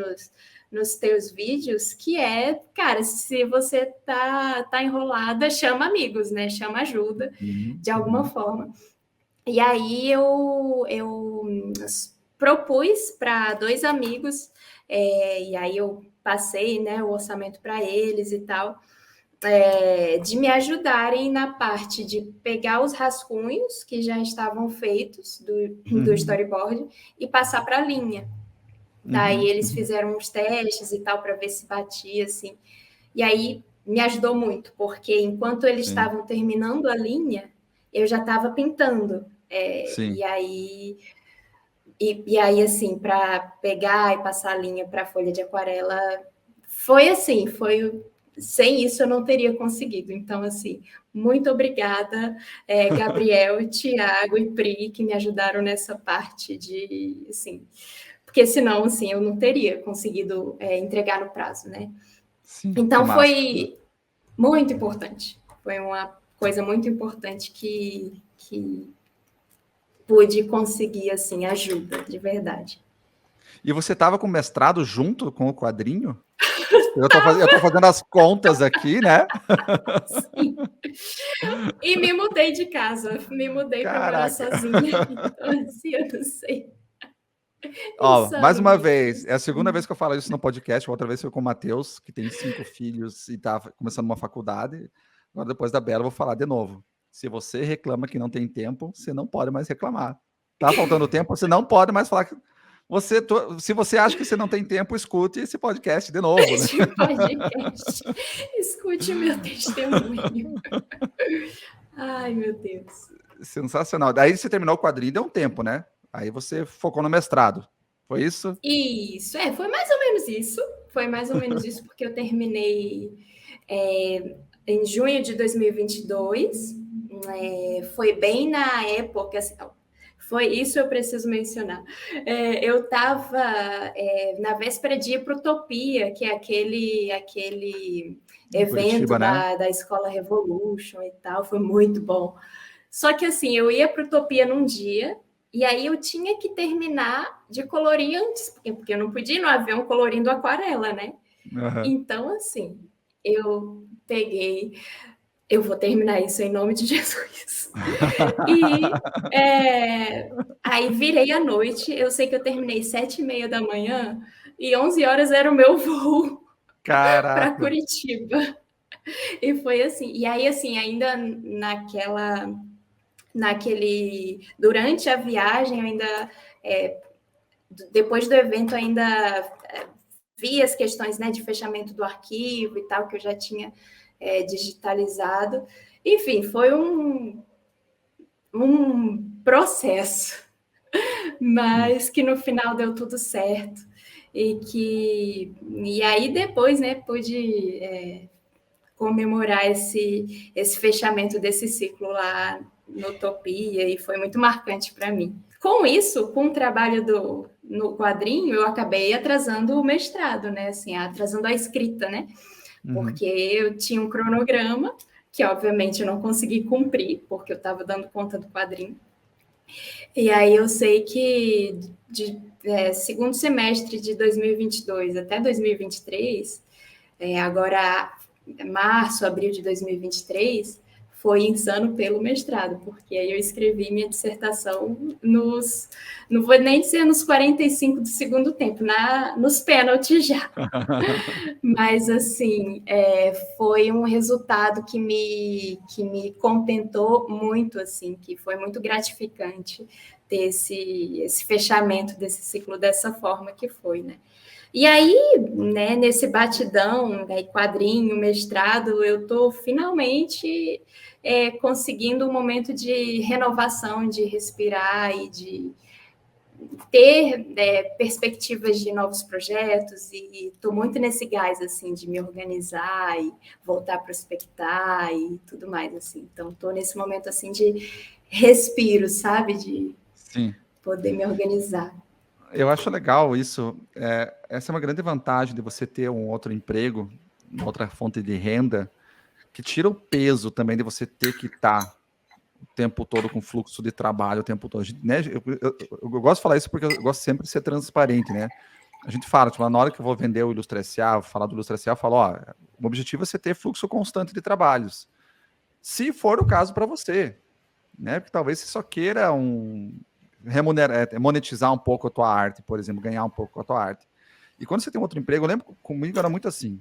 nos teus vídeos, que é, cara, se você tá enrolada, chama amigos, né? Chama ajuda de alguma forma. E aí eu propus para 2 amigos, e aí eu passei, né, o orçamento para eles e tal, de me ajudarem na parte de pegar os rascunhos que já estavam feitos do storyboard e passar para a linha. Daí eles fizeram uns testes e tal para ver se batia, assim. E aí me ajudou muito, porque enquanto eles
Sim.
estavam terminando a linha, eu já estava pintando.
Sim.
E aí, assim, para pegar e passar a linha para a folha de aquarela, foi assim, sem isso eu não teria conseguido. Então, assim, muito obrigada, Gabriel, Tiago e Pri, que me ajudaram nessa parte de, assim, porque senão, assim, eu não teria conseguido entregar no prazo, né?
Sim,
Então, foi muito importante. Foi uma coisa muito importante que pude conseguir, assim, ajuda, de verdade.
E você estava com mestrado junto com o quadrinho? Eu tô fazendo as contas aqui, né?
Sim. E me mudei de casa, me mudei para morar sozinha. Então, assim, eu não sei.
Ó, mais uma
Insano
vez,
isso.
é a segunda vez que eu falo isso no podcast, outra vez foi com o Matheus, que tem 5 filhos e tá começando uma faculdade. Agora, depois da Bela, eu vou falar de novo. Se você reclama que não tem tempo, você não pode mais reclamar. Tá faltando tempo, você não pode mais falar que se você acha que você não tem tempo, escute esse podcast de novo, né?
Este podcast. Escute meu testemunho. Ai, meu Deus.
Sensacional. Daí você terminou o quadrinho, deu um tempo, né? Aí você focou no mestrado. Foi isso?
Isso, foi mais ou menos isso. Foi mais ou menos isso, porque eu terminei em junho de 2022. Foi bem na época, assim, foi isso eu preciso mencionar. Eu estava na véspera de ir para Utopia, que é aquele evento
Curitiba, né?
da Escola Revolution e tal, foi muito bom. Só que assim, eu ia para Utopia num dia, e aí eu tinha que terminar de colorir antes, porque eu não podia ir no avião colorindo aquarela, né?
Uhum.
Então, assim, eu peguei, eu vou terminar isso em nome de Jesus. E aí virei à noite, eu sei que eu terminei 7h30 da manhã, e 11 horas era o meu voo para
Caraca!
Curitiba. E foi assim, e aí assim, ainda durante a viagem, eu ainda, depois do evento, ainda vi as questões, né, de fechamento do arquivo e tal, que eu já tinha digitalizado. Enfim, foi um processo, mas que no final deu tudo certo. E aí depois, né, pude comemorar esse fechamento desse ciclo lá no Utopia, e foi muito marcante para mim. Com isso, com o trabalho no quadrinho, eu acabei atrasando o mestrado, né? Assim, atrasando a escrita, né? Porque eu tinha um cronograma que, obviamente, eu não consegui cumprir, porque eu estava dando conta do quadrinho. E aí eu sei que segundo semestre de 2022 até 2023, agora março, abril de 2023, foi insano pelo mestrado, porque aí eu escrevi minha dissertação não vou nem dizer nos 45 do segundo tempo, nos pênaltis já. Mas, assim, foi um resultado que me contentou muito, assim, que foi muito gratificante ter esse fechamento desse ciclo dessa forma que foi, né? E aí, né, nesse batidão, né, quadrinho, mestrado, eu estou finalmente conseguindo um momento de renovação, de respirar e de ter perspectivas de novos projetos, e estou muito nesse gás, assim, de me organizar e voltar a prospectar e tudo mais, assim. Então, estou nesse momento, assim, de respiro, sabe? De
Sim.
poder me organizar.
Eu acho legal isso. Essa é uma grande vantagem de você ter um outro emprego, uma outra fonte de renda, que tira o peso também de você ter que estar o tempo todo com fluxo de trabalho, o tempo todo. Né? Eu gosto de falar isso porque eu gosto sempre de ser transparente, né? A gente fala, tipo, na hora que eu vou vender o Ilustra SA, falar do Ilustra SA, eu falo, ó, o objetivo é você ter fluxo constante de trabalhos. Se for o caso para você, né? Porque talvez você só queira monetizar um pouco a tua arte, por exemplo, ganhar um pouco a tua arte. E quando você tem um outro emprego, eu lembro comigo era muito assim.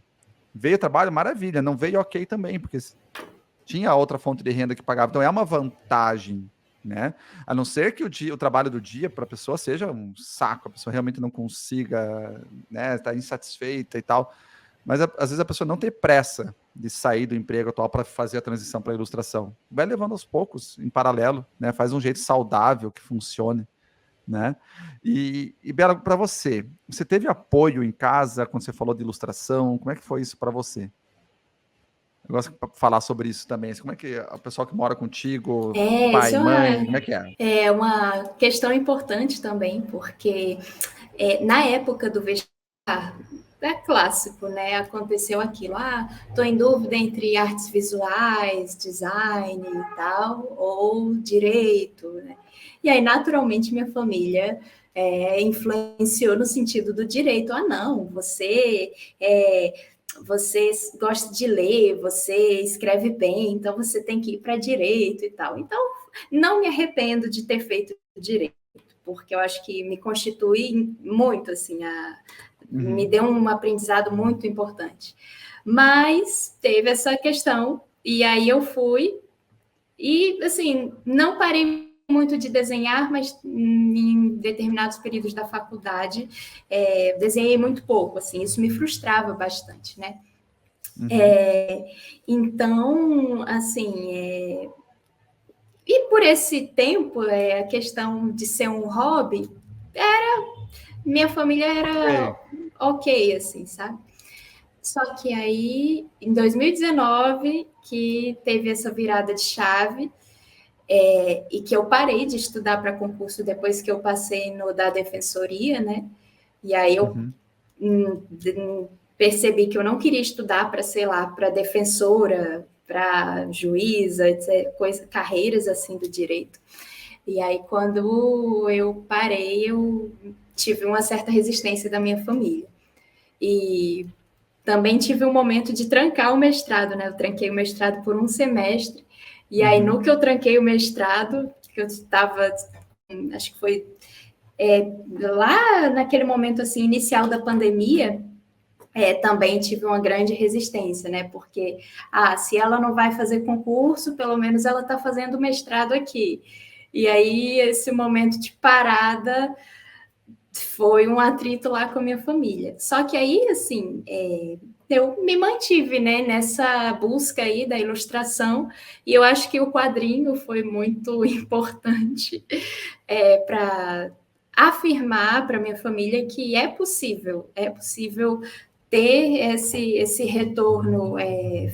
Veio trabalho, maravilha. Não veio, ok também, porque tinha outra fonte de renda que pagava. Então é uma vantagem, né? A não ser que o trabalho do dia para a pessoa seja um saco, a pessoa realmente não consiga, né, tá insatisfeita e tal. Mas às vezes a pessoa não tem pressa de sair do emprego atual para fazer a transição para a ilustração. Vai levando aos poucos, em paralelo, né? Faz um jeito saudável que funcione, né? E Bela, para você teve apoio em casa quando você falou de ilustração? Como é que foi isso para você? Eu gosto de falar sobre isso também. Como é que o pessoal que mora contigo, pai, mãe, como é que é?
É uma questão importante também, porque na época do vestibular, é clássico, né? Aconteceu aquilo. Estou em dúvida entre artes visuais, design e tal, ou direito, né? E aí, naturalmente, minha família influenciou no sentido do direito. Não, você gosta de ler, você escreve bem, então você tem que ir para direito e tal. Então, não me arrependo de ter feito direito, porque eu acho que me constitui muito, assim, me deu um aprendizado muito importante. Mas teve essa questão, e aí eu fui, e, assim, não parei muito de desenhar, mas em determinados períodos da faculdade, desenhei muito pouco, assim, isso me frustrava bastante, né? Então, assim, e por esse tempo, a questão de ser um hobby, minha família era ok, assim, sabe? Só que aí, em 2019, que teve essa virada de chave, e que eu parei de estudar para concurso depois que eu passei no da defensoria, né? E aí eu percebi que eu não queria estudar para, sei lá, para defensora, para juíza, etc., carreiras assim do direito. E aí, quando eu parei, eu tive uma certa resistência da minha família. E também tive um momento de trancar o mestrado, né? Eu tranquei o mestrado por um semestre, e aí no que eu tranquei o mestrado, que eu estava, acho que foi lá naquele momento assim inicial da pandemia, também tive uma grande resistência, né? Porque, se ela não vai fazer concurso, pelo menos ela está fazendo mestrado aqui. E aí, esse momento de parada foi um atrito lá com a minha família. Só que aí, assim, eu me mantive, né, nessa busca aí da ilustração, e eu acho que o quadrinho foi muito importante para afirmar para minha família que é possível ter esse retorno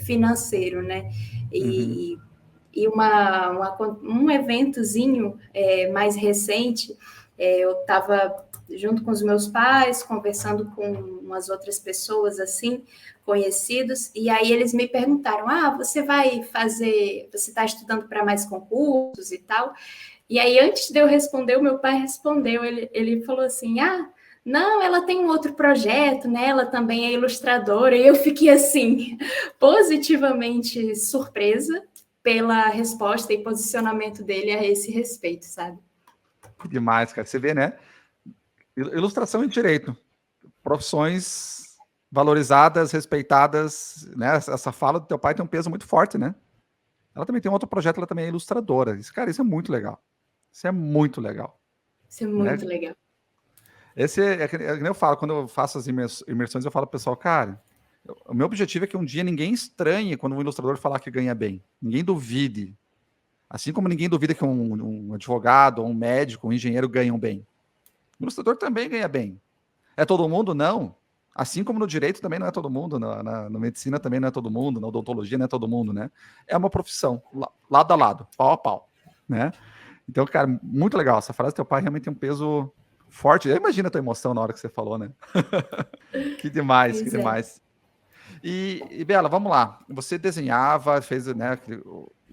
financeiro, né? E um eventozinho mais recente, eu estava junto com os meus pais, conversando com umas outras pessoas, assim, conhecidos, e aí eles me perguntaram, você está estudando para mais concursos e tal? E aí, antes de eu responder, o meu pai respondeu, ele falou assim, não, ela tem um outro projeto, né? Ela também é ilustradora, e eu fiquei, assim, positivamente surpresa, pela resposta e posicionamento dele a esse respeito, sabe?
Que demais, cara. Você vê, né? Ilustração e direito. Profissões valorizadas, respeitadas, né? Essa fala do teu pai tem um peso muito forte, né? Ela também tem um outro projeto, ela também é ilustradora. Cara, isso é muito legal. Isso é muito legal.
Isso é muito legal.
Esse é que nem eu falo, quando eu faço as imersões, eu falo pro pessoal, cara, o meu objetivo é que um dia ninguém estranhe quando um ilustrador falar que ganha bem. Ninguém duvide. Assim como ninguém duvida que um advogado, um médico, um engenheiro ganham bem. O ilustrador também ganha bem. É todo mundo? Não. Assim como no direito também não é todo mundo, na medicina também não é todo mundo, na odontologia não é todo mundo, né? É uma profissão, lado a lado, pau a pau, né? Então, cara, muito legal. Essa frase do teu pai realmente tem um peso forte. Eu imagino a tua emoção na hora que você falou, né? Que demais,
Pois
que
é.
demais. E Bela, vamos lá. Você desenhava, fez, né?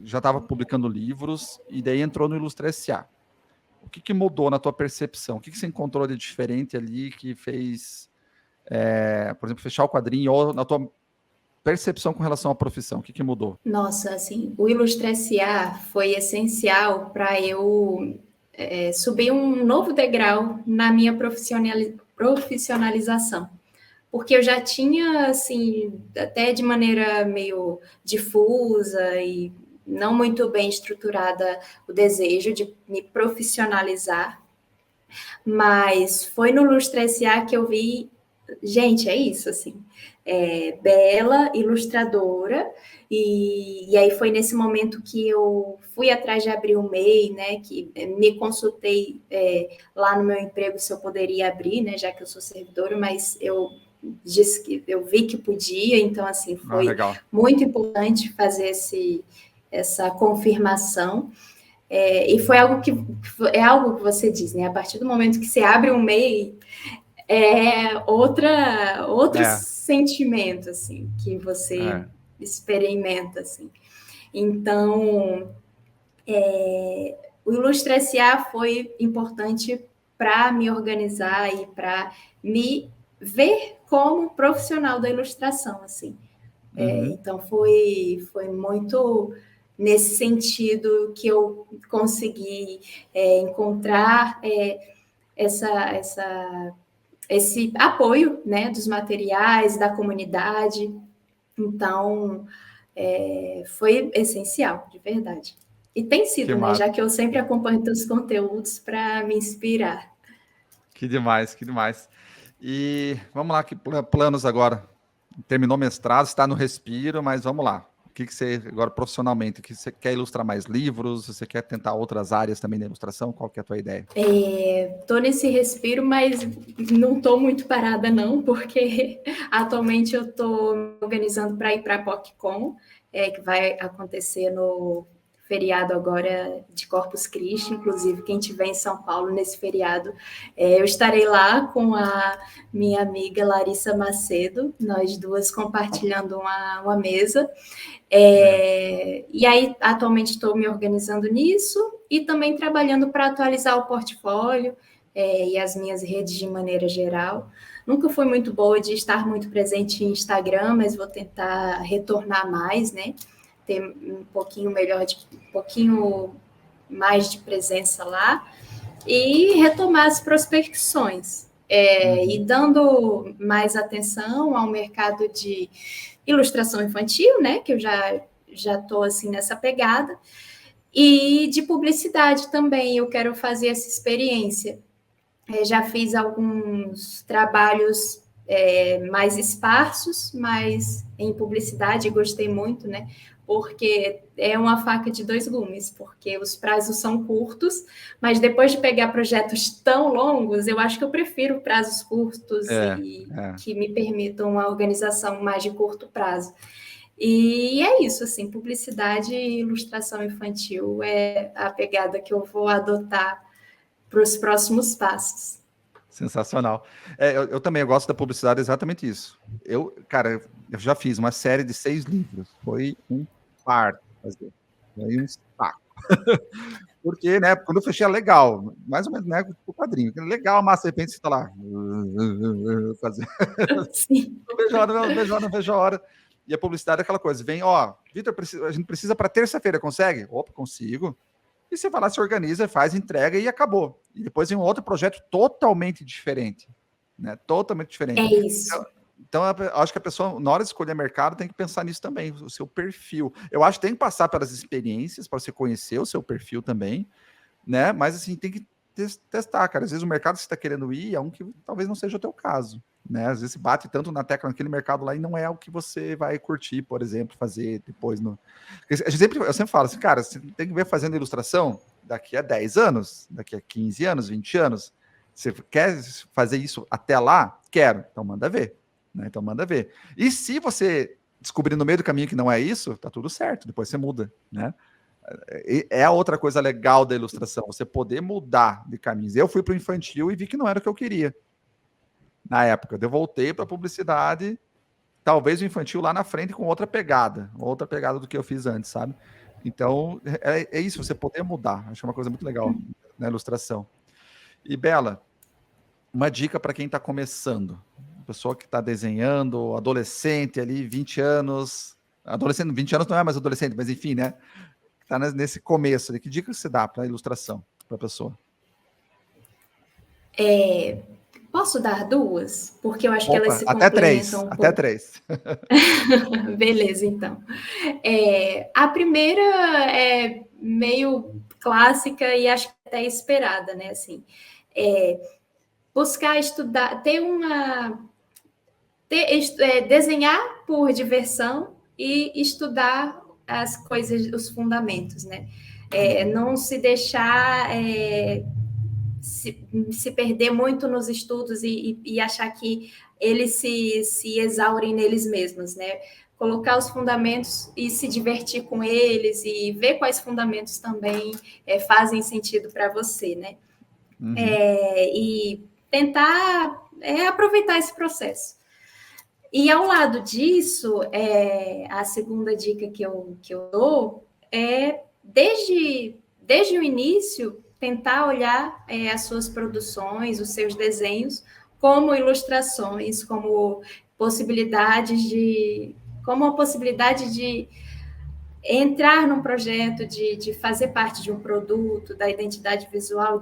Já estava publicando livros e daí entrou no Ilustra S.A. O que mudou na tua percepção? O que você encontrou de diferente ali que fez, por exemplo, fechar o quadrinho ou na tua percepção com relação à profissão? O que mudou?
Nossa, assim, o Ilustra S.A. foi essencial para eu subir um novo degrau na minha profissionalização. Porque eu já tinha, assim, até de maneira meio difusa e não muito bem estruturada o desejo de me profissionalizar, mas foi no Lustre S.A. que eu vi, gente, é isso, assim, bela, ilustradora, e aí foi nesse momento que eu fui atrás de abrir o MEI, né, que me consultei lá no meu emprego se eu poderia abrir, né, já que eu sou servidora, mas eu disse que eu vi que podia, então, assim, foi muito importante fazer essa confirmação. E foi algo que você diz, né? A partir do momento que você abre um MEI, outro sentimento, assim, que você experimenta, assim. Então, o Ilustra S.A. foi importante para me organizar e para me ver como profissional da ilustração, assim. Então, foi muito nesse sentido que eu consegui encontrar esse apoio, né, dos materiais, da comunidade. Então, foi essencial, de verdade. E tem sido, né, já que eu sempre acompanho teus conteúdos para me inspirar.
Que demais, que demais. E vamos lá, que planos agora? Terminou mestrado, está no respiro, mas vamos lá. O que você, agora profissionalmente, que você quer ilustrar mais livros? Você quer tentar outras áreas também da ilustração? Qual que é a tua ideia?
Estou nesse respiro, mas não estou muito parada não, porque atualmente eu estou me organizando para ir para a PocCon, que vai acontecer no feriado agora de Corpus Christi, inclusive quem estiver em São Paulo nesse feriado, eu estarei lá com a minha amiga Larissa Macedo, nós duas compartilhando uma mesa. E aí, atualmente, estou me organizando nisso e também trabalhando para atualizar o portfólio e as minhas redes de maneira geral. Nunca fui muito boa de estar muito presente em Instagram, mas vou tentar retornar mais, né? Ter um pouquinho mais de presença lá e retomar as prospecções. E dando mais atenção ao mercado de ilustração infantil, né, que eu já estou assim nessa pegada, e de publicidade também, eu quero fazer essa experiência. Já fiz alguns trabalhos mais esparsos, mas em publicidade gostei muito, né, porque é uma faca de dois gumes, porque os prazos são curtos, mas depois de pegar projetos tão longos, eu acho que eu prefiro prazos curtos que me permitam uma organização mais de curto prazo. E é isso, assim, publicidade e ilustração infantil é a pegada que eu vou adotar para os próximos passos.
Sensacional. Eu também gosto da publicidade, exatamente isso. Eu já fiz uma série de 6 livros. Foi um parto fazer. Foi um saco. Porque, né, quando eu fechei é legal, mais ou menos, né, o quadrinho. Legal, mas de repente você está lá. Fazer.
Sim.
Não vejo a hora. E a publicidade é aquela coisa, vem, ó, Vitor, a gente precisa para terça-feira, consegue? Opa, consigo. E você vai lá, se organiza, faz, entrega e acabou. E depois vem um outro projeto totalmente diferente, né? Totalmente diferente.
É isso.
Então, eu acho que a pessoa, na hora de escolher mercado, tem que pensar nisso também, o seu perfil. Eu acho que tem que passar pelas experiências para você conhecer o seu perfil também, né? Mas, assim, tem que testar, cara. Às vezes o mercado que você está querendo ir é um que talvez não seja o teu caso, né? Às vezes bate tanto na tecla naquele mercado lá e não é o que você vai curtir, por exemplo, fazer depois no... Eu sempre falo assim, cara, você tem que ver fazendo ilustração daqui a 10 anos, daqui a 15 anos, 20 anos. Você quer fazer isso até lá? Quero. Então manda ver, né? Então manda ver. E se você descobrir no meio do caminho que não é isso, tá tudo certo, depois você muda, né? É a outra coisa legal da ilustração, você poder mudar de caminhos. Eu fui para o infantil e vi que não era o que eu queria. Na época, eu voltei para a publicidade, talvez o infantil lá na frente com outra pegada do que eu fiz antes, sabe? Então, é isso, você poder mudar. Acho que é uma coisa muito legal na ilustração. E, Bela, uma dica para quem está começando. Pessoa que está desenhando, adolescente ali, 20 anos. Adolescente, 20 anos não é mais adolescente, mas enfim, né? Está nesse começo. Que dica você dá para a ilustração, para a pessoa?
Posso dar duas? Porque eu acho que
Opa,
elas se
até
complementam um
até
pouco.
três.
Beleza, então. A primeira é meio clássica e acho que até esperada, né? Assim, buscar estudar, desenhar por diversão e estudar as coisas, os fundamentos, né? Não se deixar se perder muito nos estudos e achar que eles se exaurem neles mesmos, né? Colocar os fundamentos e se divertir com eles e ver quais fundamentos também fazem sentido para você, né?
Uhum.
E tentar aproveitar esse processo. E ao lado disso, a segunda dica que eu dou é, desde o início, tentar olhar as suas produções, os seus desenhos, como ilustrações, como uma possibilidade de entrar num projeto, de fazer parte de um produto, da identidade visual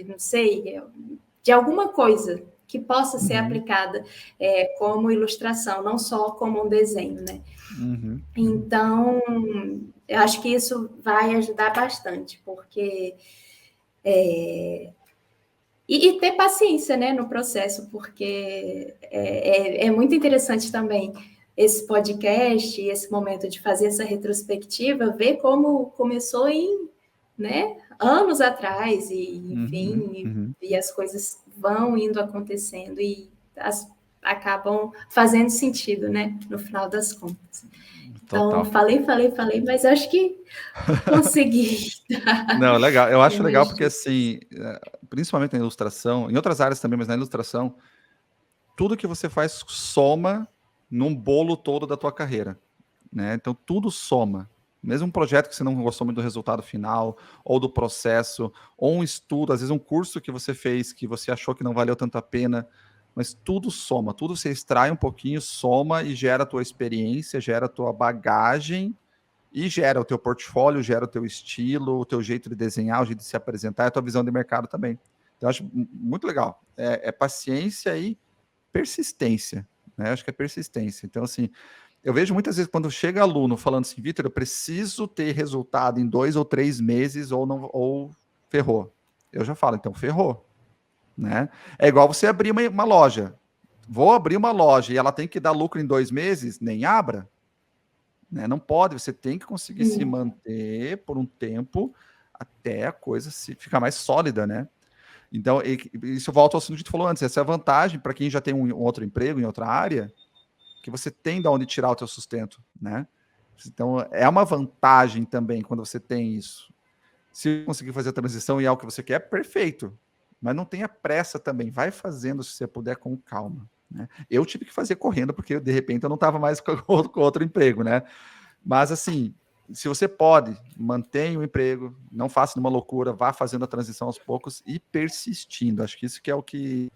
não sei, de alguma coisa que possa ser aplicada como ilustração, não só como um desenho, né? Então, eu acho que isso vai ajudar bastante, porque... E ter paciência, né, no processo, porque é muito interessante também esse podcast, esse momento de fazer essa retrospectiva, ver como começou né, anos atrás, e enfim, e as coisas vão indo acontecendo e acabam fazendo sentido, né, no final das contas. Então, falei, mas acho que consegui.
Não, legal. Eu acho legal porque, assim, principalmente na ilustração, em outras áreas também, mas na ilustração, tudo que você faz soma num bolo todo da tua carreira, né? Então, tudo soma. Mesmo um projeto que você não gostou muito do resultado final, ou do processo, ou um estudo, às vezes um curso que você fez que você achou que não valeu tanto a pena, mas tudo soma, tudo você extrai um pouquinho, soma e gera a tua experiência, gera a tua bagagem e gera o teu portfólio, gera o teu estilo, o teu jeito de desenhar, o jeito de se apresentar, a tua visão de mercado também. Então, eu acho muito legal. É paciência e persistência, né? Acho que é persistência. Então, assim, eu vejo muitas vezes quando chega aluno falando assim, Vitor, eu preciso ter resultado em 2 ou 3 meses ou ferrou. Eu já falo, então ferrou, né? É igual você abrir uma loja. Vou abrir uma loja e ela tem que dar lucro em 2 meses, nem abra. Né? Não pode, você tem que conseguir se manter por um tempo até a coisa ficar mais sólida, né? Então, isso volta ao assunto que a gente falou antes, essa é a vantagem para quem já tem um outro emprego em outra área, que você tem de onde tirar o teu sustento, né? Então, é uma vantagem também quando você tem isso. Se conseguir fazer a transição e é algo que você quer, perfeito. Mas não tenha pressa também, vai fazendo se você puder com calma. Né? Eu tive que fazer correndo, porque de repente eu não estava mais com outro emprego, né? Mas assim, se você pode, mantenha o emprego, não faça uma loucura, vá fazendo a transição aos poucos e persistindo. Acho que isso que é o que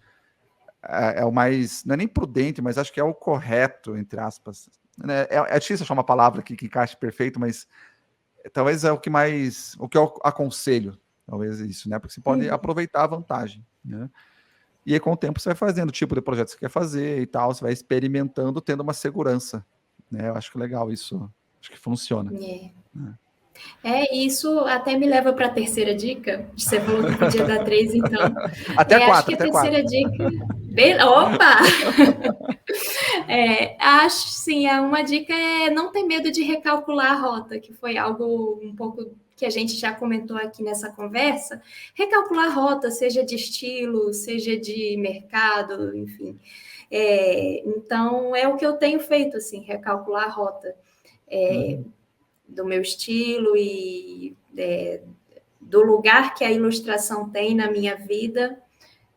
é o mais, não é nem prudente, mas acho que é o correto, entre aspas. Né? É difícil achar uma palavra aqui que encaixe perfeito, mas talvez é o que eu aconselho, talvez isso, né? Porque você pode aproveitar a vantagem, né? E aí, com o tempo, você vai fazendo o tipo de projeto que você quer fazer e tal, você vai experimentando, tendo uma segurança, né? Eu acho que é legal isso, acho que funciona.
Isso até me leva para a terceira dica. Você falou que podia dar 3, então.
Até 4,
acho que a terceira dica. Opa! Acho sim, uma dica é não ter medo de recalcular a rota, que foi algo um pouco que a gente já comentou aqui nessa conversa. Recalcular a rota, seja de estilo, seja de mercado, enfim. Então, é o que eu tenho feito, assim, recalcular a rota. Do meu estilo e do lugar que a ilustração tem na minha vida,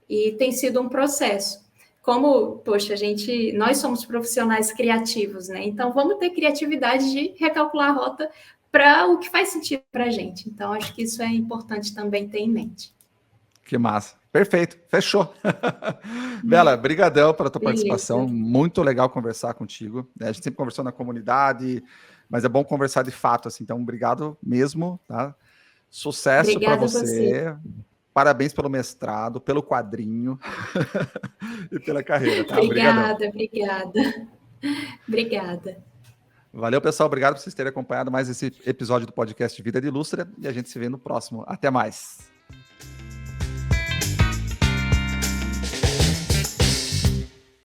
e tem sido um processo. Como, poxa, nós somos profissionais criativos, né? Então vamos ter criatividade de recalcular a rota para o que faz sentido para a gente. Então acho que isso é importante também ter em mente.
Que massa. Perfeito, fechou. Bela, brigadão pela tua
Beleza.
participação, muito legal conversar contigo. A gente sempre conversou na comunidade, mas é bom conversar de fato, assim, então obrigado mesmo, tá? Sucesso para você. Parabéns pelo mestrado, pelo quadrinho e pela carreira, tá?
Obrigada.
Valeu, pessoal, obrigado por vocês terem acompanhado mais esse episódio do podcast Vida de Ilustra e a gente se vê no próximo. Até mais.